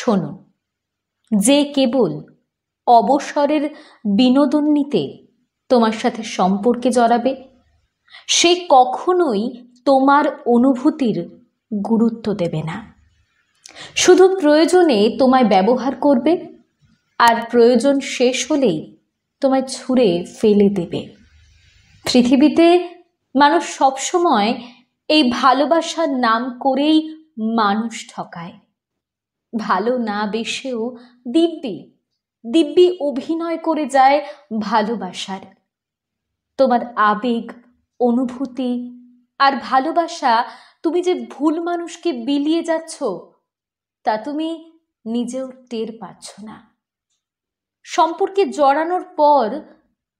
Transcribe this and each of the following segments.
শোনো, যে কেবল অবসরের বিনোদন নিতে তোমার সাথে সম্পর্কে জড়াবে, সে কখনোই তোমার অনুভূতির গুরুত্ব দেবে না। শুধু প্রয়োজনে তোমায় ব্যবহার করবে, আর প্রয়োজন শেষ হলেই তোমায় ছুঁড়ে ফেলে দেবে। পৃথিবীতে মানুষ সবসময় এই ভালোবাসার নাম করেই মানুষ ঠকায়। ভালো না বেসেও দিব্যি দিব্যি অভিনয় করে যায় ভালোবাসার। তোমার আবেগ, অনুভূতি আর ভালোবাসা তুমি যে ভুল মানুষকে বিলিয়ে যাচ্ছ, তা তুমি নিজেও টের পাচ্ছ না। সম্পর্কে জড়ানোর পর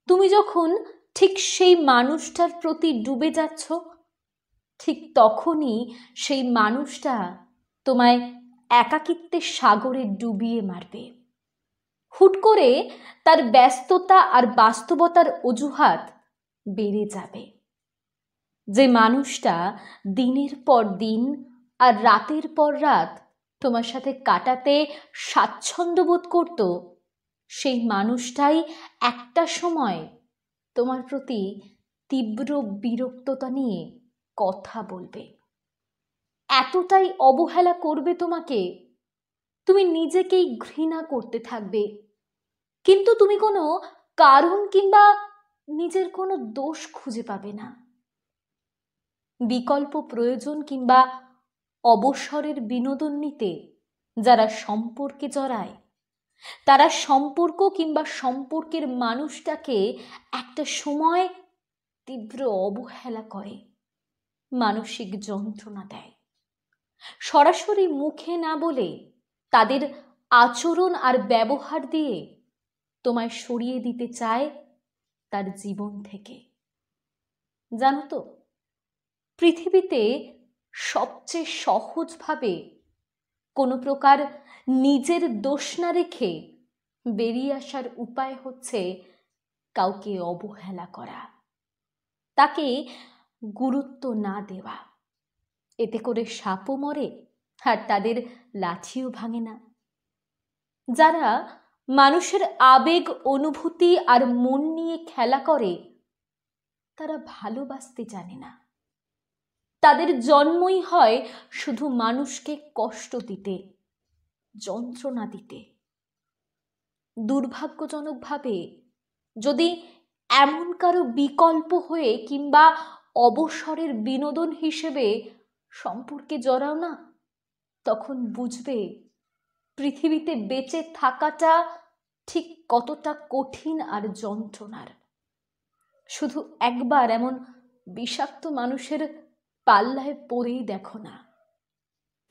তুমি যখন ঠিক সেই মানুষটার প্রতি ডুবে যাচ্ছ, ঠিক তখনই সেই মানুষটা তোমায় একাকিত্বের সাগরে ডুবিয়ে মারবে। হুট করে তার ব্যস্ততা আর বাস্তবতার অজুহাত বেড়ে যাবে। যে মানুষটা দিনের পর দিন আর রাতের পর রাত তোমার সাথে কাটাতে স্বাচ্ছন্দ্য বোধ করত, সেই মানুষটাই একটা সময় তোমার প্রতি তীব্র বিরক্ততা নিয়ে কথা বলবে। এতটাই অবহেলা করবে তোমাকে, তুমি নিজেকেই ঘৃণা করতে থাকবে। কিন্তু তুমি কোনো কারণ কিংবা নিজের কোনো দোষ খুঁজে পাবে না। বিকল্প প্রয়োজন কিংবা অবসরের বিনোদন নিতে যারা সম্পর্কে জড়ায়, তারা সম্পর্ক কিংবা সম্পর্কের মানুষটাকে একটা সময় তীব্র অবহেলা করে, মানসিক যন্ত্রণা দেয়। সরাসরি মুখে না বলে তাদের আচরণ আর ব্যবহার দিয়ে তোমায় সরিয়ে দিতে চায় তার জীবন থেকে। জানো তো, পৃথিবীতে সবচেয়ে সহজভাবে কোনো প্রকার নিজের দোষ না রেখে বেরিয়ে আসার উপায় হচ্ছে কাউকে অবহেলা করা, তাকে গুরুত্ব না দেওয়া। এতে করে সাপও মরে আর তাদের লাঠিও ভাঙে না। যারা মানুষের আবেগ, অনুভূতি আর মন নিয়ে খেলা করে, তারা ভালোবাসতে জানে না। তাদের জন্মই হয় শুধু মানুষকে কষ্ট দিতে, যন্ত্রণা দিতে। দুর্ভাগ্যজনকভাবে যদি এমন কারো বিকল্প হয়ে কিংবা অবসরের বিনোদন হিসেবে সম্পর্কে জড়াও না, তখন বুঝবে পৃথিবীতে বেঁচে থাকাটা ঠিক কতটা কঠিন আর যন্ত্রণার। শুধু একবার এমন বিষাক্ত মানুষের পাল্লায় পড়েই দেখো না,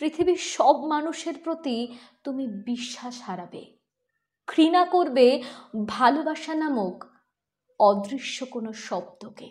পৃথিবীর সব মানুষের প্রতি তুমি বিশ্বাস হারাবে, ঘৃণা করবে ভালোবাসা নামক অদৃশ্য কোনো শব্দকে।